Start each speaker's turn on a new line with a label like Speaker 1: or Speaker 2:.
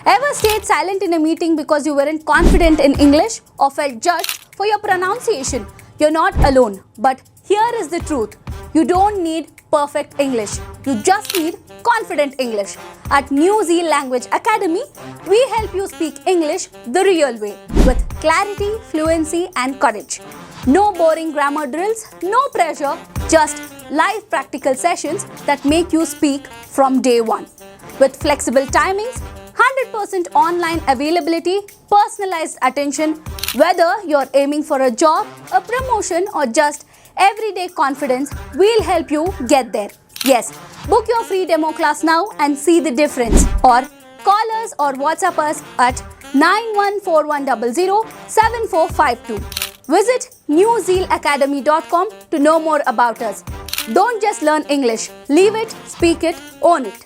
Speaker 1: Ever stayed silent in a meeting because you weren't confident in English or felt judged for your pronunciation? You're not alone. But here is the truth. You don't need perfect English. You just need confident English. At NewZeal Language Academy, we help you speak English the real way with clarity, fluency and courage. No boring grammar drills, no pressure, just live practical sessions that make you speak from day one. With flexible timings, 100% online availability, personalized attention, whether you're aiming for a job, a promotion or just everyday confidence, we'll help you get there. Yes, book your free demo class now and see the difference, or call us or WhatsApp us at 9141007452. Visit newzealacademy.com to know more about us. Don't just learn English, live it, speak it, own it.